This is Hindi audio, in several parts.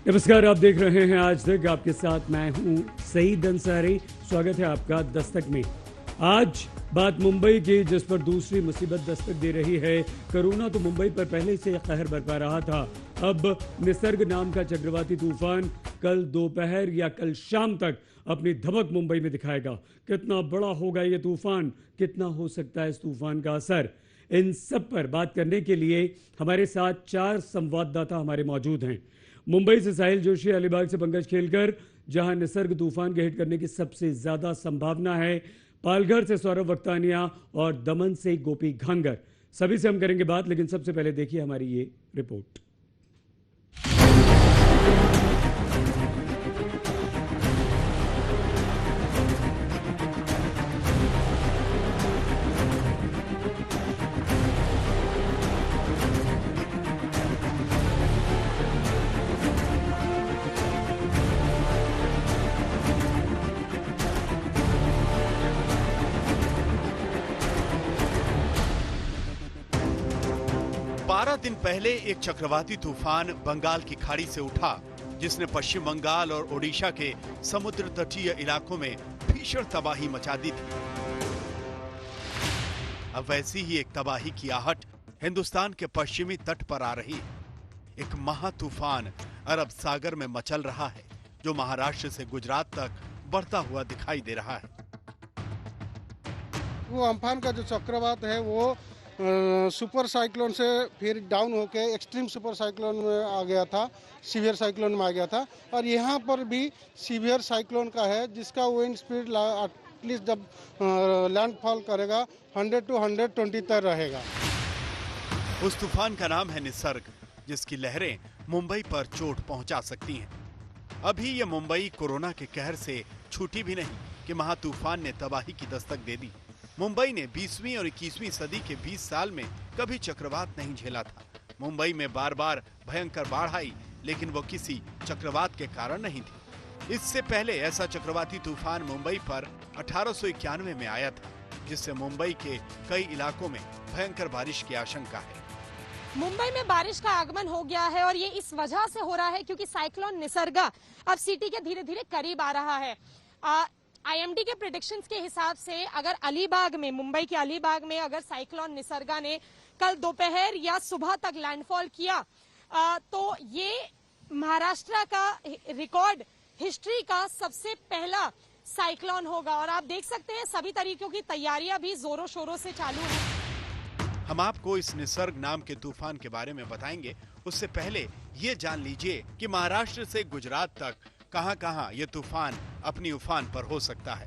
नमस्कार, आप देख रहे हैं आज तक। आपके साथ मैं हूं सईद अंसारी। स्वागत है आपका दस्तक में। आज बात मुंबई की, जिस पर दूसरी मुसीबत दस्तक दे रही है। कोरोना तो मुंबई पर पहले से कहर बरपा रहा था। अब निसर्ग नाम का चक्रवाती तूफान कल दोपहर या कल शाम तक अपनी धमक मुंबई में दिखाएगा। कितना बड़ा होगा ये तूफान, कितना हो सकता है इस तूफान का असर, इन सब पर बात करने के लिए हमारे साथ 4 संवाददाता हमारे मौजूद हैं। मुंबई से साहिल जोशी, अलीबाग से पंकज खेलकर, जहां निसर्ग तूफान के हिट करने की सबसे ज्यादा संभावना है, पालघर से सौरभ वक्तानिया और दमन से गोपी घांगर। सभी से हम करेंगे बात, लेकिन सबसे पहले देखिए हमारी ये रिपोर्ट। दिन पहले एक चक्रवाती तूफान बंगाल की खाड़ी से उठा, जिसने पश्चिम बंगाल और ओडिशा के समुद्र तटीय इलाकों में भीषण तबाही मचा दी थी। अब वैसी ही एक तबाही की आहट हिंदुस्तान के पश्चिमी तट पर आ रही है। एक महातूफान अरब सागर में मचल रहा है, जो महाराष्ट्र से गुजरात तक बढ़ता हुआ दिखाई दे रहा है। वो अम्फान का जो चक्रवात है वो सुपर साइक्लोन से फिर डाउन होके एक्सट्रीम सुपर साइक्लोन में आ गया था, सीवियर साइक्लोन में आ गया था। और यहाँ पर भी सीवियर साइक्लोन का है, जिसका विंड स्पीड एटलीस्ट जब लैंडफॉल करेगा 100 to 120 तक रहेगा। उस तूफान का नाम है निसर्ग, जिसकी लहरें मुंबई पर चोट पहुंचा सकती हैं। अभी ये मुंबई कोरोना के कहर से छूटी भी नहीं कि महातूफान ने तबाही की दस्तक दे दी। मुंबई ने 20वीं और 21वीं सदी के 20 साल में कभी चक्रवात नहीं झेला था। मुंबई में बार बार भयंकर बाढ़ आई, लेकिन वो किसी चक्रवात के कारण नहीं थी। इससे पहले ऐसा चक्रवाती तूफान मुंबई पर 1891 में आया था, जिससे मुंबई के कई इलाकों में भयंकर बारिश की आशंका है। मुंबई में बारिश का आगमन हो गया है और ये इस वजह से हो रहा है क्योंकि साइक्लोन निसर्गा अब सिटी के धीरे धीरे करीब आ रहा है। आईएमडी के प्रेडिक्शंस के हिसाब से अगर अलीबाग में, मुंबई के अलीबाग में अगर साइक्लोन निसर्गा ने कल दोपहर या सुबह तक लैंडफॉल किया तो ये महाराष्ट्र का रिकॉर्ड हिस्ट्री का सबसे पहला साइक्लोन होगा। और आप देख सकते हैं सभी तरीकों की तैयारियां भी जोरों शोरों से चालू है। हम आपको इस निसर्ग नाम के तूफान के बारे में बताएंगे। उससे पहले ये जान लीजिए कि महाराष्ट्र से गुजरात तक कहां-कहां ये तूफान अपनी उफान पर हो सकता है।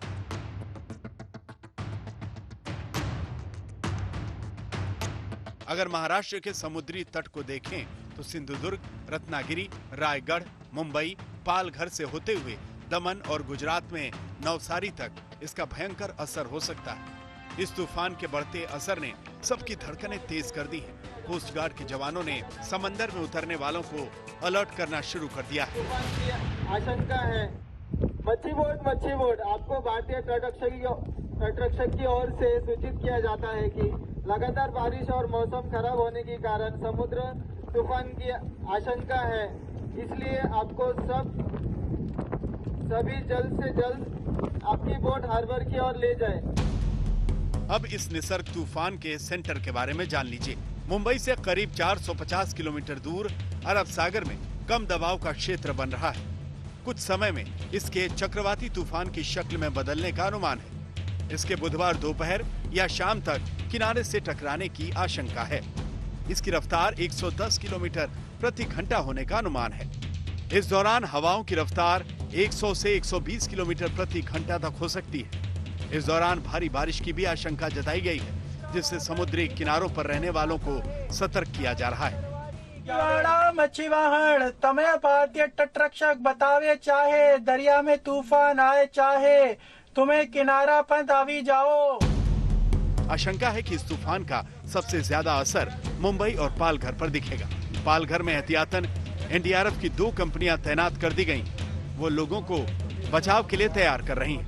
अगर महाराष्ट्र के समुद्री तट को देखें तो सिंधुदुर्ग, रत्नागिरी, रायगढ़, मुंबई, पालघर से होते हुए दमन और गुजरात में नवसारी तक इसका भयंकर असर हो सकता है। इस तूफान के बढ़ते असर ने सबकी धड़कनें तेज कर दी हैं। कोस्ट गार्ड के जवानों ने समंदर में उतरने वालों को अलर्ट करना शुरू कर दिया है। आशंका है। मच्छी बोट आपको भारतीय तटरक्षक की ओर से सूचित किया जाता है कि लगातार बारिश और मौसम खराब होने के कारण समुद्र तूफान की आशंका है। इसलिए आपको सभी जल्द से जल्द आपकी बोट हार्बर की ओर ले जाए। अब इस निसर्ग तूफान के सेंटर के बारे में जान लीजिए। मुंबई से करीब 450 किलोमीटर दूर अरब सागर में कम दबाव का क्षेत्र बन रहा है। कुछ समय में इसके चक्रवाती तूफान की शक्ल में बदलने का अनुमान है। इसके बुधवार दोपहर या शाम तक किनारे से टकराने की आशंका है। इसकी रफ्तार 110 किलोमीटर प्रति घंटा होने का अनुमान है। इस दौरान हवाओं की रफ्तार 100 से 120 किलोमीटर प्रति घंटा तक हो सकती है। इस दौरान भारी बारिश की भी आशंका जताई गई है, जिससे समुद्री किनारों पर रहने वालों को सतर्क किया जा रहा है। मछुआरा तमें भारतीय तटरक्षक बतावे चाहे दरिया में तूफान आए, चाहे तुम्हें किनारा पर दावी जाओ। आशंका है कि इस तूफान का सबसे ज्यादा असर मुंबई और पालघर पर दिखेगा। पालघर में एहतियातन एनडीआरएफ की 2 कंपनियां तैनात कर दी गयी। वो लोगों को बचाव के लिए तैयार कर रही हैं।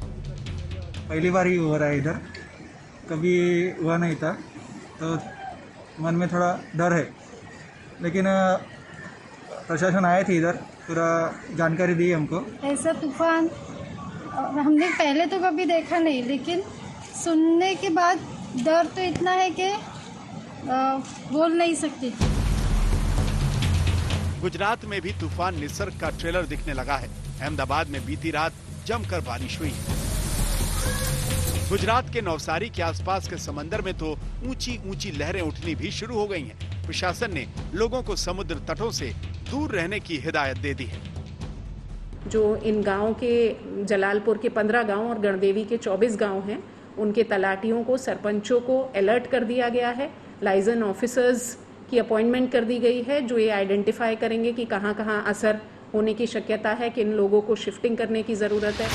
पहली बार ही हो रहा है इधर, कभी हुआ नहीं था, तो मन में थोड़ा डर है। लेकिन प्रशासन आए थे इधर, पूरा जानकारी दी हमको। ऐसा तूफान हमने पहले तो कभी देखा नहीं, लेकिन सुनने के बाद डर तो इतना है कि बोल नहीं सकती। गुजरात में भी तूफान निसर्ग का ट्रेलर दिखने लगा है। अहमदाबाद में बीती रात जमकर बारिश हुई। गुजरात के नवसारी के आसपास के समंदर में तो ऊंची ऊंची लहरें उठनी भी शुरू हो गई हैं। प्रशासन ने लोगों को समुद्र तटों से दूर रहने की हिदायत दे दी है। जो इन गांव के जलालपुर के 15 गांव और गणदेवी के 24 गांव हैं, उनके तलाटियों को, सरपंचों को अलर्ट कर दिया गया है। लाइजन ऑफिसर्स की अपॉइंटमेंट कर दी गई है, जो ये आइडेंटिफाई करेंगे कि कहां कहां असर होने की शक्यता है, कि इन लोगों को शिफ्टिंग करने की जरूरत है।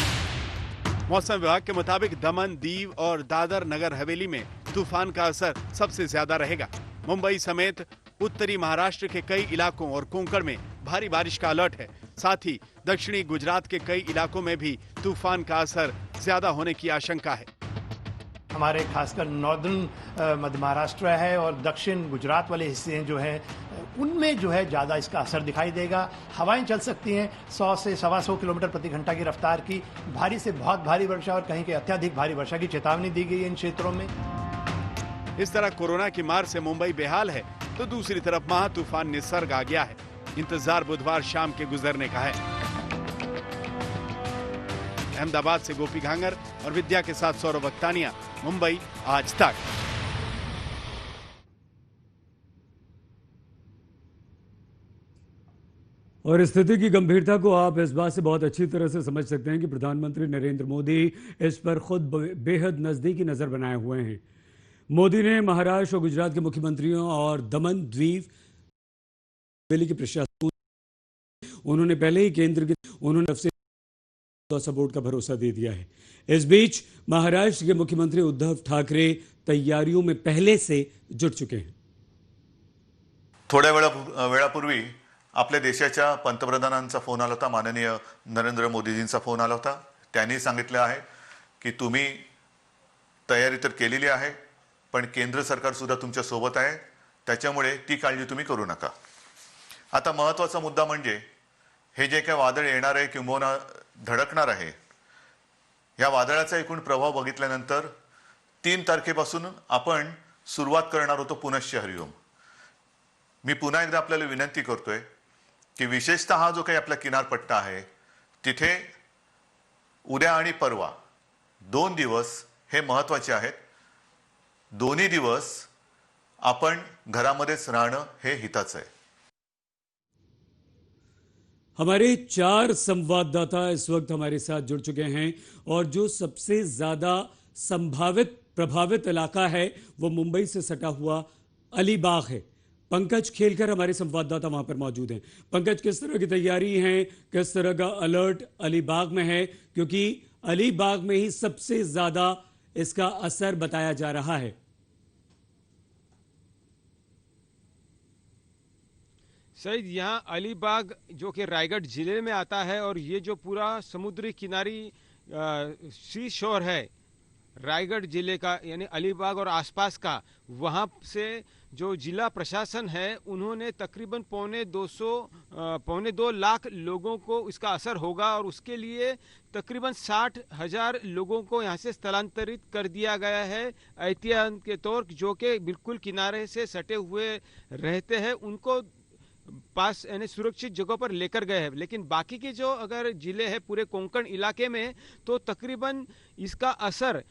मौसम विभाग के मुताबिक दमन, दीव और दादर नगर हवेली में तूफान का असर सबसे ज्यादा रहेगा। मुंबई समेत उत्तरी महाराष्ट्र के कई इलाकों और कोंकण में भारी बारिश का अलर्ट है। साथ ही दक्षिणी गुजरात के कई इलाकों में भी तूफान का असर ज्यादा होने की आशंका है। हमारे खासकर नॉर्दर्न मध्य महाराष्ट्र है और दक्षिण गुजरात वाले हिस्से जो हैं उनमें जो है ज़्यादा इसका असर दिखाई देगा। हवाएं चल सकती हैं 100 से 125 किलोमीटर प्रति घंटा की रफ्तार की। भारी से बहुत भारी वर्षा और कहीं के अत्यधिक भारी वर्षा की चेतावनी दी गई है इन क्षेत्रों में। इस तरह कोरोना की मार से मुंबई बेहाल है, तो दूसरी तरफ महा तूफान निसर्ग आ गया है। इंतजार बुधवार शाम के गुजरने का है। अहमदाबाद से गोपी घांगर और विद्या के साथ सौरभ अख्तानिया, मुंबई आज तक। और स्थिति की गंभीरता को आप इस बात से बहुत अच्छी तरह से समझ सकते हैं कि प्रधानमंत्री नरेंद्र मोदी इस पर खुद बेहद नजदीकी नजर बनाए हुए हैं। मोदी ने महाराष्ट्र और गुजरात के मुख्यमंत्रियों और दमन द्वीप के प्रशासन, उन्होंने पहले ही केंद्र की तरफ से सपोर्ट का भरोसा दे दिया है। इस बीच महाराष्ट्र के मुख्यमंत्री उद्धव ठाकरे तैयारियों में पहले से जुट चुके हैं। थोड्या वेळापूर्वी आपल्या देशाच्या पंतप्रधानांचा फोन आला होता, माननीय नरेंद्र मोदीजींचा फोन आला होता। त्यांनी सांगितलं आहे की तुम्ही तयारी तर केलेली आहे, पण केंद्र सरकार सुद्धा तुमच्या सोबत आहे, त्याच्यामुळे ती काळजी तुम्ही करू नका। आता महत्त्वाचा मुद्दा म्हणजे हे जे काही वादळ येणार आहे किंवा धडकणार आहे, या वादळाचा एकूण प्रभाव बघितल्यानंतर 3 तारखेपासून आपण सुरुवात करणार होतो पुनश्च हरिओम। मी पुन्हा एकदा आपल्याला विनंती करतोय की विशेषतः हा जो काही आपला किनारपट्टा आहे तिथे उद्या आणि परवा 2 दिवस हे महत्त्वाचे आहेत। दोन्ही दिवस आपण घरामध्येच राहणं हे हिताचं आहे। हमारे 4 संवाददाता इस वक्त हमारे साथ जुड़ चुके हैं और जो सबसे ज्यादा संभावित प्रभावित इलाका है वो मुंबई से सटा हुआ अलीबाग है। पंकज खेलकर हमारे संवाददाता वहां पर मौजूद हैं। पंकज, किस तरह की तैयारी है, किस तरह का अलर्ट अलीबाग में है, क्योंकि अलीबाग में ही सबसे ज्यादा इसका असर बताया जा रहा है। सईद, यहाँ अलीबाग जो कि रायगढ़ जिले में आता है और ये जो पूरा समुद्री किनारी सी शोर है रायगढ़ जिले का, यानी अलीबाग और आसपास का, वहाँ से जो जिला प्रशासन है उन्होंने तकरीबन 2.25 लाख लोगों को इसका असर होगा और उसके लिए तकरीबन 60,000 लोगों को यहाँ से स्थलांतरित कर दिया गया है एहतियात के तौर, जो कि बिल्कुल किनारे से सटे हुए रहते हैं, उनको पास यानी सुरक्षित जगहों पर लेकर गए हैं। लेकिन बाकी के जो अगर जिले हैं पूरे कोंकण इलाके में, तो तकरीबन इसका असर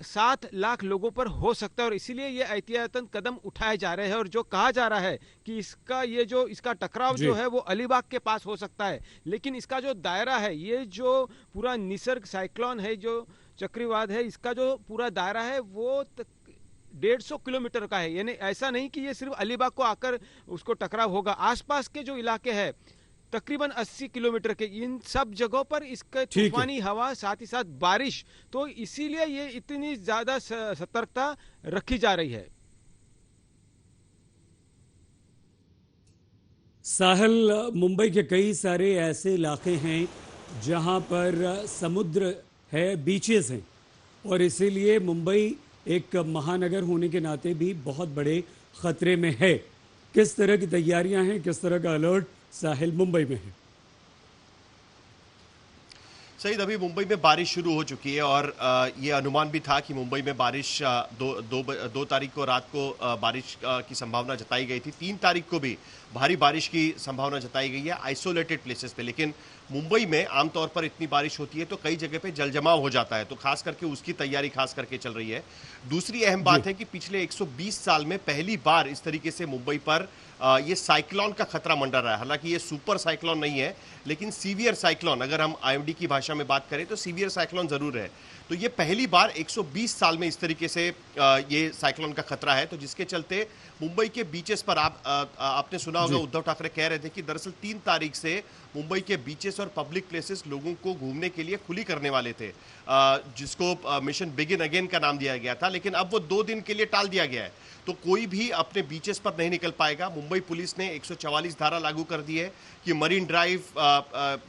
7 लाख लोगों पर हो सकता है और इसीलिए ये एहतियातन कदम उठाए जा रहे हैं। और जो कहा जा रहा है कि इसका टकराव जो है वो अलीबाग के पास हो सकता है, लेकिन इसका जो दायरा है, ये जो पूरा निसर्ग साइक्लोन है, जो चक्रवात है, इसका जो पूरा दायरा है वो 150 किलोमीटर का है। यानी ऐसा नहीं कि ये सिर्फ अलीबाग को आकर उसको टकराव होगा, आसपास के जो इलाके हैं तकरीबन 80 किलोमीटर के, इन सब जगहों पर इसका तूफानी हवा, साथ ही साथ बारिश, तो इसीलिए ये इतनी ज्यादा सतर्कता रखी जा रही है। साहिल, मुंबई के कई सारे ऐसे इलाके हैं जहां पर समुद्र है, बीचेस हैं, और इसीलिए मुंबई एक महानगर होने के नाते भी बहुत बड़े खतरे में है। किस तरह की तैयारियां हैं, किस तरह का अलर्ट साहिल मुंबई में है? सईद, अभी मुंबई में बारिश शुरू हो चुकी है और ये अनुमान भी था कि मुंबई में बारिश 2 तारीख को रात को बारिश की संभावना जताई गई थी। 3 तारीख को भी भारी बारिश की संभावना जताई गई है आइसोलेटेड प्लेसेस पे। लेकिन मुंबई में आमतौर पर इतनी बारिश होती है तो कई जगह पे जलजमाव हो जाता है, तो खास करके उसकी तैयारी खास करके चल रही है। दूसरी अहम बात है कि पिछले 120 साल में पहली बार इस तरीके से मुंबई पर ये साइक्लोन का खतरा मंडरा रहा है। हालांकि ये सुपर साइक्लोन नहीं है, लेकिन सीवियर साइक्लोन, अगर हम आईएमडी की भाषा में बात करें तो सीवियर साइक्लोन जरूर है। तो ये पहली बार 120 साल में इस तरीके से ये साइक्लोन का खतरा है, तो जिसके चलते मुंबई के बीचेस पर आपने सुना होगा उद्धव ठाकरे कह रहे थे कि दरअसल 3 तारीख से मुंबई के बीचेस और पब्लिक प्लेसेस लोगों को घूमने के लिए खुली करने वाले थे, जिसको मिशन बिगिन अगेन का नाम दिया गया था। लेकिन अब वो 2 दिन के लिए टाल दिया गया है, तो कोई भी अपने बीचेस पर नहीं निकल पाएगा। मुंबई पुलिस ने 144 धारा लागू कर दी है कि मरीन ड्राइव,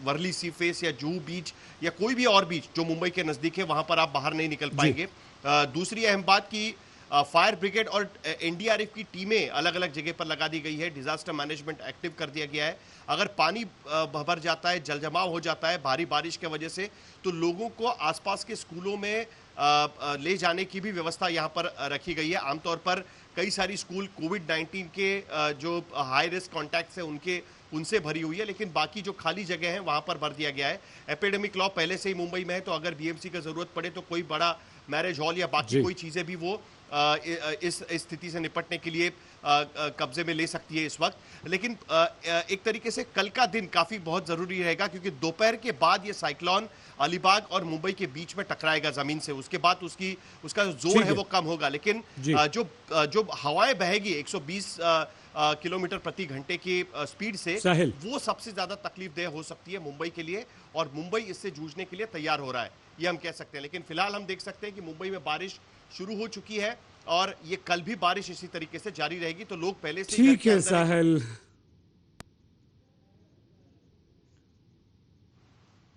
वर्ली सी फेस या जुहू बीच या कोई भी और बीच जो मुंबई के नजदीक है वहां पर आप बाहर नहीं निकल पाएंगे। दूसरी अहम बात की फायर ब्रिगेड और एनडीआरएफ की टीमें अलग अलग जगह पर लगा दी गई है। डिजास्टर मैनेजमेंट एक्टिव कर दिया गया है। अगर पानी भर जाता है, जलजमाव हो जाता है भारी बारिश की वजह से, तो लोगों को आसपास के स्कूलों में ले जाने की भी व्यवस्था यहाँ पर रखी गई है। आमतौर पर कई सारी स्कूल कोविड-19 के जो हाई रिस्क कॉन्टैक्ट्स हैं उनसे भरी हुई है, लेकिन बाकी जो खाली जगह है वहां पर भर दिया गया है। एपिडेमिक लॉ पहले से ही मुंबई में है, तो अगर बीएमसी का जरूरत पड़े तो कोई बड़ा मैरिज हॉल या बाकी कोई चीजें भी वो इस स्थिति से निपटने के लिए कब्जे में ले सकती है इस वक्त। लेकिन एक तरीके से कल का दिन काफी बहुत जरूरी रहेगा, क्योंकि दोपहर के बाद ये साइक्लोन अलीबाग और मुंबई के बीच में टकराएगा जमीन से। उसके बाद उसका जो जोर है वो कम होगा, लेकिन जो हवाएं बहेगी 120 किलोमीटर प्रति घंटे की स्पीड से, वो सबसे ज्यादा तकलीफदेह हो सकती है मुंबई के लिए, और मुंबई इससे जूझने के लिए तैयार हो रहा है, ये हम कह सकते हैं। लेकिन फिलहाल हम देख सकते हैं कि मुंबई में बारिश शुरू हो चुकी है और ये कल भी बारिश इसी तरीके से जारी रहेगी, तो लोग पहले से ठीक है साहिल।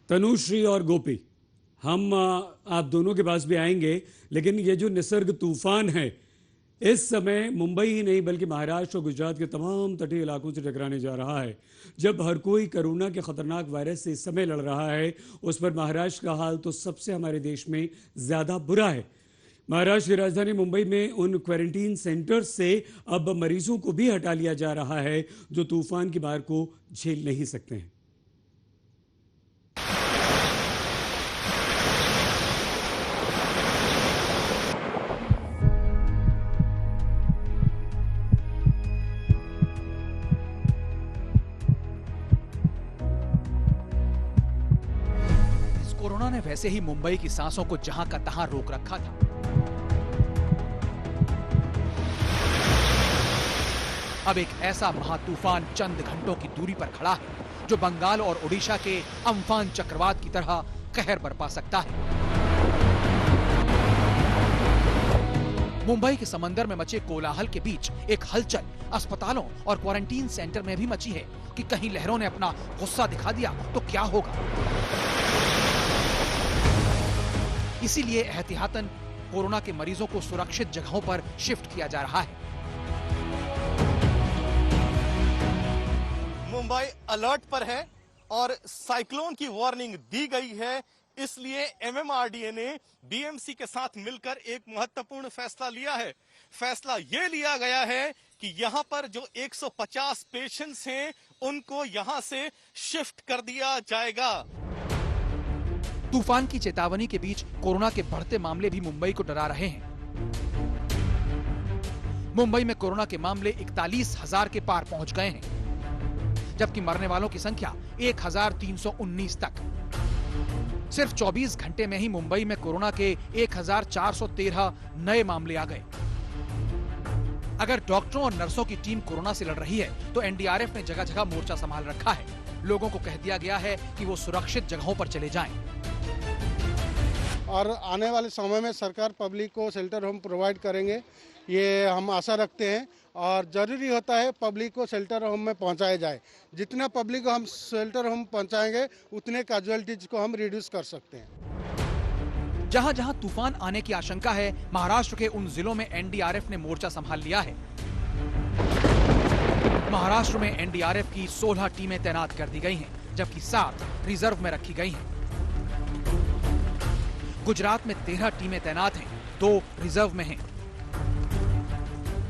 तनुश्री और गोपी, हम आप दोनों के पास भी आएंगे, लेकिन ये जो निसर्ग तूफान है इस समय मुंबई ही नहीं बल्कि महाराष्ट्र और गुजरात के तमाम तटीय इलाकों से टकराने जा रहा है। जब हर कोई कोरोना के खतरनाक वायरस से इस समय लड़ रहा है, उस पर महाराष्ट्र का हाल तो सबसे हमारे देश में ज्यादा बुरा है। महाराष्ट्र की राजधानी मुंबई में उन क्वारंटीन सेंटर्स से अब मरीजों को भी हटा लिया जा रहा है जो तूफान की मार को झेल नहीं सकते हैं। कोरोना ने वैसे ही मुंबई की सांसों को जहां का तहां रोक रखा था। अब एक ऐसा महातूफान चंद घंटों की दूरी पर खड़ा है जो बंगाल और ओडिशा के अम्फान चक्रवात की तरह कहर बरपा सकता है। मुंबई के समंदर में मचे कोलाहल के बीच एक हलचल अस्पतालों और क्वारंटीन सेंटर में भी मची है कि कहीं लहरों ने अपना गुस्सा दिखा दिया तो क्या होगा। इसीलिए एहतियातन कोरोना के मरीजों को सुरक्षित जगहों पर शिफ्ट किया जा रहा है। मुंबई अलर्ट पर है और साइक्लोन की वार्निंग दी गई है, इसलिए एमएमआरडीए ने बीएमसी के साथ मिलकर एक महत्वपूर्ण फैसला लिया है। फैसला ये लिया गया है कि यहां पर जो 150 पेशेंट्स हैं उनको यहां से शिफ्ट कर दिया जाएगा। तूफान की चेतावनी के बीच कोरोना के बढ़ते मामले भी मुंबई को डरा रहे हैं। मुंबई में कोरोना के मामले 41,000 के पार पहुंच गए हैं, जबकि मरने वालों की संख्या 1,319 तक। सिर्फ 24 घंटे में ही मुंबई में कोरोना के 1,413 नए मामले आ गए। अगर डॉक्टरों और नर्सों की टीम कोरोना से लड़ रही है तो एनडीआरएफ ने जगह जगह मोर्चा संभाल रखा है। लोगों को कह दिया गया है कि वो सुरक्षित जगहों पर चले जाएं। और आने वाले समय में सरकार पब्लिक को शेल्टर होम प्रोवाइड करेंगे, ये हम आशा रखते हैं। और ज़रूरी होता है पब्लिक को शेल्टर होम में पहुंचाया जाए। जितना पब्लिक को हम शेल्टर होम पहुंचाएंगे उतने कैजुअलिटीज को हम रिड्यूस कर सकते हैं। जहां जहां तूफान आने की आशंका है, महाराष्ट्र के उन जिलों में एनडीआरएफ ने मोर्चा संभाल लिया है। महाराष्ट्र में एनडीआरएफ की 16 टीमें तैनात कर दी गई हैं, जबकि 7 रिजर्व में रखी गई हैं। गुजरात में 13 टीमें तैनात हैं, 2 रिजर्व में हैं।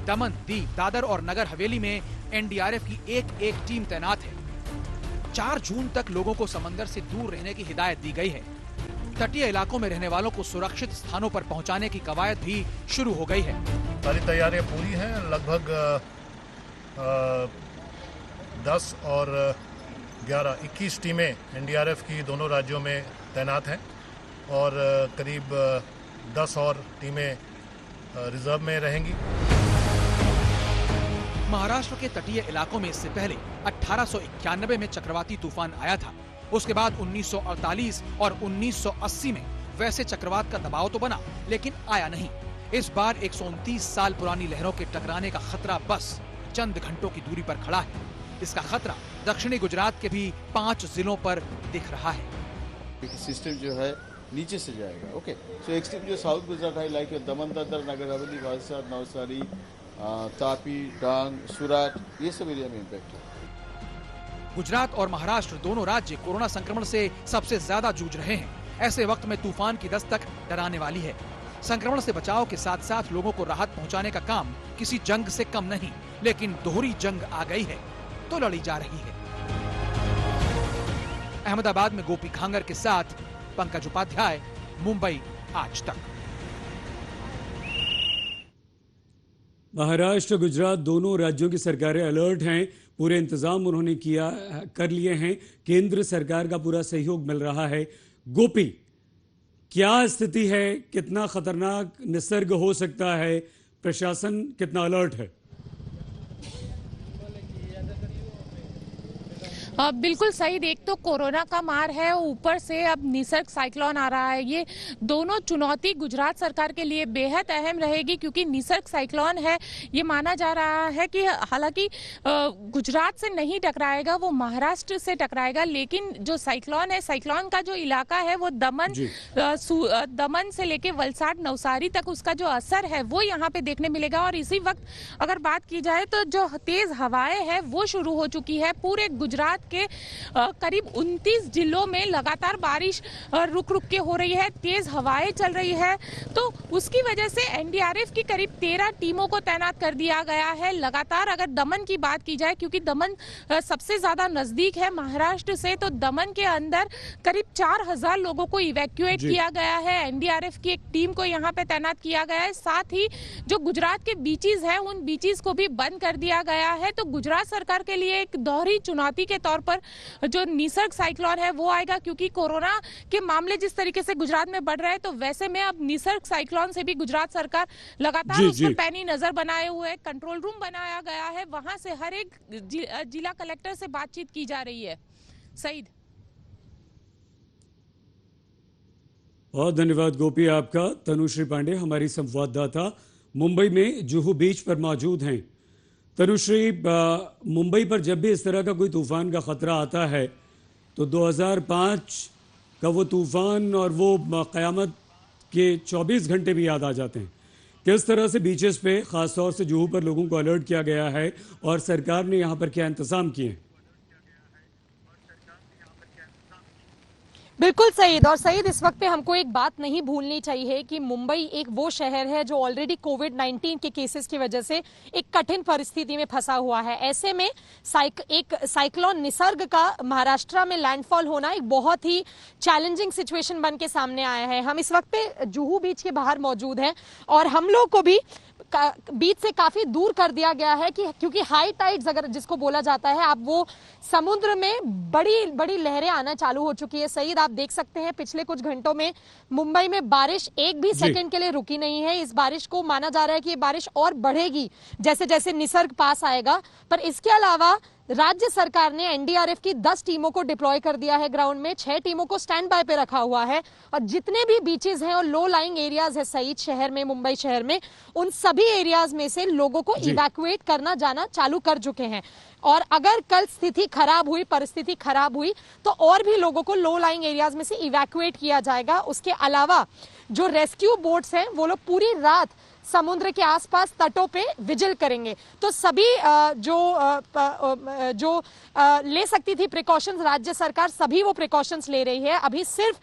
दमन, दीव, दादर और नगर हवेली में एनडीआरएफ की एक टीम तैनात है। 4 जून तक लोगों को समंदर से दूर रहने की हिदायत दी गई है। तटीय इलाकों में रहने वालों को सुरक्षित स्थानों पर पहुंचाने की कवायद भी शुरू हो गई है। सारी तैयारियां पूरी हैं। लगभग 10 और 11, 21 टीमें एनडीआरएफ की दोनों राज्यों में तैनात हैं और करीब 10 और टीमें रिजर्व में रहेंगी। महाराष्ट्र के तटीय इलाकों में इससे पहले 1891 में चक्रवाती तूफान आया था। उसके बाद 1948 और 1980 में वैसे चक्रवात का दबाव तो बना, लेकिन आया नहीं। इस बार 129 साल पुरानी लहरों के टकराने का खतरा बस चंद घंटों की दूरी पर खड़ा है। इसका खतरा दक्षिणी गुजरात के भी 5 जिलों पर दिख रहा है। सिस्टम जो है नीचे से जाएगा। ओके, सो एक्सट्रीम जो साउथ गुजरात है, लाइक दमन, दादर, नगर हवेली, वलसाड, नवसारी, तापी, डांग, सूरत, ये सब एरिया में इम्पैक्ट है। गुजरात और महाराष्ट्र दोनों राज्य कोरोना संक्रमण से सबसे ज्यादा जूझ रहे हैं। ऐसे वक्त में तूफान की दस्तक डराने वाली है। संक्रमण से बचाव के साथ साथ लोगों को राहत पहुंचाने का काम किसी जंग से कम नहीं, लेकिन दोहरी जंग आ गई है तो लड़ी जा रही है। अहमदाबाद में गोपी खांगर के साथ पंकज उपाध्याय, मुंबई आज तक। महाराष्ट्र, गुजरात दोनों राज्यों की सरकारें अलर्ट हैं। पूरे इंतजाम उन्होंने कर लिए हैं। केंद्र सरकार का पूरा सहयोग मिल रहा है। गोपी, क्या स्थिति है? कितना खतरनाक निसर्ग हो सकता है? प्रशासन कितना अलर्ट है? बिल्कुल सही। एक तो कोरोना का मार है, ऊपर से अब निसर्ग साइक्लोन आ रहा है। ये दोनों चुनौती गुजरात सरकार के लिए बेहद अहम रहेगी, क्योंकि निसर्ग साइक्लोन है। ये माना जा रहा है कि हालांकि गुजरात से नहीं टकराएगा, वो महाराष्ट्र से टकराएगा, लेकिन जो साइक्लोन है, साइक्लोन का जो इलाका है वो दमन से लेके वलसाड, नवसारी तक उसका जो असर है वो यहाँ पे देखने मिलेगा। और इसी वक्त अगर बात की जाए तो जो तेज हवाएं हैं वो शुरू हो चुकी है। पूरे गुजरात के करीब 29 जिलों में लगातार बारिश रुक रुक के हो रही है, तेज हवाएं चल रही है। तो उसकी वजह से एनडीआरएफ की करीब 13 टीमों को तैनात कर दिया गया है लगातार। अगर दमन की बात की जाए, क्योंकि दमन सबसे ज्यादा नजदीक है महाराष्ट्र से, तो दमन के अंदर करीब 4000 लोगों को इवैक्यूएट किया गया है। एनडीआरएफ की एक टीम को यहाँ पे तैनात किया गया है। साथ ही जो गुजरात के बीचेस हैं, उन बीचेस को भी बंद कर दिया गया है। तो गुजरात सरकार के लिए एक दोहरी चुनौती के तौर पर जो निसर्ग साइक्लोन है वो आएगा, क्योंकि कोरोना के मामले जिस तरीके से गुजरात में बढ़ रहे हैं, तो वैसे में अब निसर्ग साइक्लोन से भी गुजरात सरकार लगातार उस पर पैनी नजर बनाए हुए कंट्रोल रूम बनाया गया है। वहां से हर एक जिला कलेक्टर से बातचीत की जा रही है। सईद, बहुत धन्यवाद गोपी आपका। तनुश्री पांडे हमारी संवाददाता मुंबई में जुहू बीच पर मौजूद हैं। तनुश्री, मुंबई पर जब भी इस तरह का कोई तूफान का खतरा आता है तो 2005 का वो तूफान और वो क़यामत के 24 घंटे भी याद आ जाते हैं। किस तरह से बीचेस पे खासतौर से जुहू पर लोगों को अलर्ट किया गया है और सरकार ने यहाँ पर क्या इंतजाम किए हैं? बिल्कुल सईद। और सईद, इस वक्त पे हमको एक बात नहीं भूलनी चाहिए कि मुंबई एक वो शहर है जो ऑलरेडी कोविड-19 के केसेस की वजह से एक कठिन परिस्थिति में फंसा हुआ है। ऐसे में एक साइक्लोन निसर्ग का महाराष्ट्र में लैंडफॉल होना एक बहुत ही चैलेंजिंग सिचुएशन बन के सामने आया है। हम इस वक्त पे जुहू बीच के बाहर मौजूद हैं और हम लोग को भी बीच से काफी दूर कर दिया गया है क्योंकि हाई टाइड्स अगर जिसको बोला जाता है, अब वो समुद्र में बड़ी बड़ी लहरें आना चालू हो चुकी है। सईद, आप देख सकते हैं पिछले कुछ घंटों में मुंबई में बारिश एक भी सेकंड के लिए रुकी नहीं है। इस बारिश को माना जा रहा है कि ये बारिश और बढ़ेगी जैसे जैसे निसर्ग पास आएगा। पर इसके अलावा राज्य सरकार ने एनडीआरएफ की 10 टीमों को डिप्लॉय कर दिया है ग्राउंड में, 6 टीमों को स्टैंड बाय पे रखा हुआ है और जितने भी बीचेस हैं और लो लाइंग एरियाज है सईद शहर में, मुंबई शहर में, उन सभी एरियाज में से लोगों को इवैक्यूएट करना जाना चालू कर चुके हैं। और अगर कल परिस्थिति खराब हुई तो और भी लोगों को लो लाइंग एरियाज में से इवैक्यूएट किया जाएगा। उसके अलावा जो रेस्क्यू बोट्स हैं वो लोग पूरी रात समुद्र के आसपास तटों पे विजिल करेंगे। तो सभी जो ले सकती थी प्रिकॉशंस राज्य सरकार, सभी वो प्रिकॉशंस ले रही है। अभी सिर्फ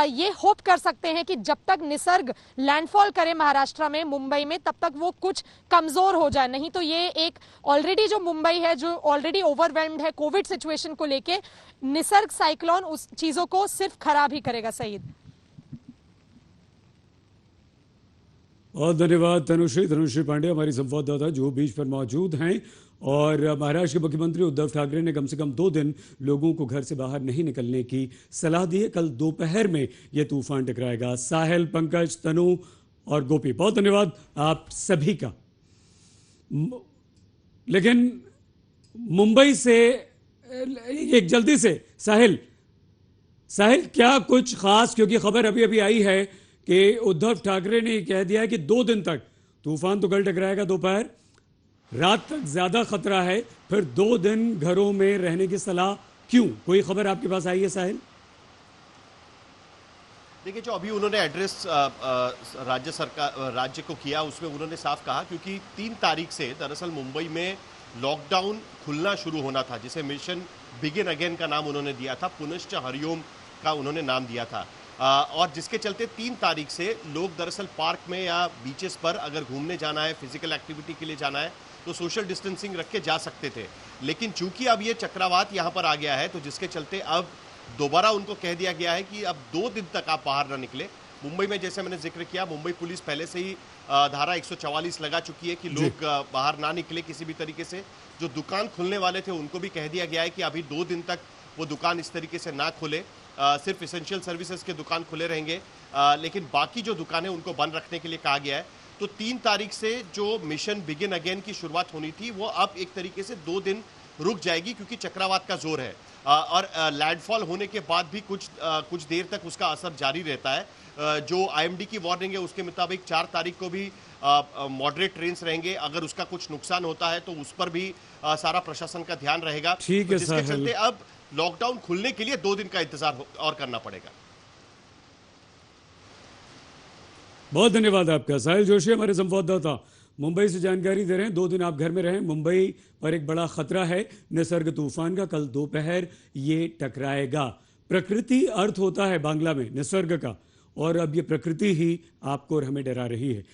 ये होप कर सकते हैं कि जब तक निसर्ग लैंडफॉल करे महाराष्ट्र में, मुंबई में, तब तक वो कुछ कमजोर हो जाए। नहीं तो ये एक ऑलरेडी जो मुंबई है, जो ऑलरेडी ओवरवेल्म्ड है कोविड सिचुएशन को लेके, निसर्ग साइक्लोन उस चीजों को सिर्फ खराब ही करेगा। सईद, बहुत धन्यवाद तनुश्री पांडे हमारी संवाददाता जो बीच पर मौजूद हैं। और महाराष्ट्र के मुख्यमंत्री उद्धव ठाकरे ने कम से कम 2 दिन लोगों को घर से बाहर नहीं निकलने की सलाह दी है। कल दोपहर में यह तूफान टकराएगा। साहिल, पंकज, तनु और गोपी, बहुत धन्यवाद आप सभी का। लेकिन मुंबई से एक जल्दी से साहिल क्या कुछ खास, क्योंकि खबर अभी अभी आई है कि उद्धव ठाकरे ने कह दिया है कि 2 दिन तक तूफान तो कल टकराएगा दोपहर, रात तक ज्यादा खतरा है, फिर 2 दिन घरों में रहने की सलाह। क्यों, कोई खबर आपके पास आई है साहिल? देखिए, जो अभी उन्होंने एड्रेस राज्य को किया उसमें उन्होंने साफ कहा, क्योंकि 3 तारीख से दरअसल मुंबई में लॉकडाउन खुलना शुरू होना था, जिसे मिशन बिगिन अगेन का नाम उन्होंने दिया था, पुनश्च हरिओम का उन्होंने नाम दिया था। और जिसके चलते 3 तारीख से लोग दरअसल पार्क में या बीचेस पर अगर घूमने जाना है, फिजिकल एक्टिविटी के लिए जाना है, तो सोशल डिस्टेंसिंग रख के जा सकते थे। लेकिन चूंकि अब ये चक्रवात यहाँ पर आ गया है, तो जिसके चलते अब दोबारा उनको कह दिया गया है कि अब 2 दिन तक आप बाहर ना निकले। मुंबई में जैसे मैंने जिक्र किया, मुंबई पुलिस पहले से ही धारा 144 लगा चुकी है कि लोग बाहर ना निकले किसी भी तरीके से। जो दुकान खुलने वाले थे उनको भी कह दिया गया है कि अभी 2 दिन तक वो दुकान इस तरीके से ना खोले, सिर्फ इसेंशियल सर्विसेज के दुकान खुले रहेंगे, लेकिन बाकी जो दुकानें उनको बंद रखने के लिए कहा गया है। तो 3 तारीख से जो मिशन बिगिन अगेन की शुरुआत होनी थी वो अब एक तरीके से 2 दिन रुक जाएगी, क्योंकि चक्रवात का जोर है और लैंडफॉल होने के बाद भी कुछ देर तक उसका असर जारी रहता है। जो IMD की वार्निंग है उसके मुताबिक 4 तारीख को भी मॉडरेट रेन्स रहेंगे। अगर उसका कुछ नुकसान होता है तो उस पर भी सारा प्रशासन का ध्यान रहेगा। ठीक है, जिसके चलते अब लॉकडाउन खुलने के लिए 2 दिन का इंतजार और करना पड़ेगा। बहुत धन्यवाद आपका। साहिल जोशी हमारे संवाददाता मुंबई से जानकारी दे रहे हैं। 2 दिन आप घर में रहें। मुंबई पर एक बड़ा खतरा है निसर्ग तूफान का। कल दोपहर ये टकराएगा। प्रकृति अर्थ होता है बांग्ला में निसर्ग का, और अब ये प्रकृति ही आपको और हमें डरा रही है।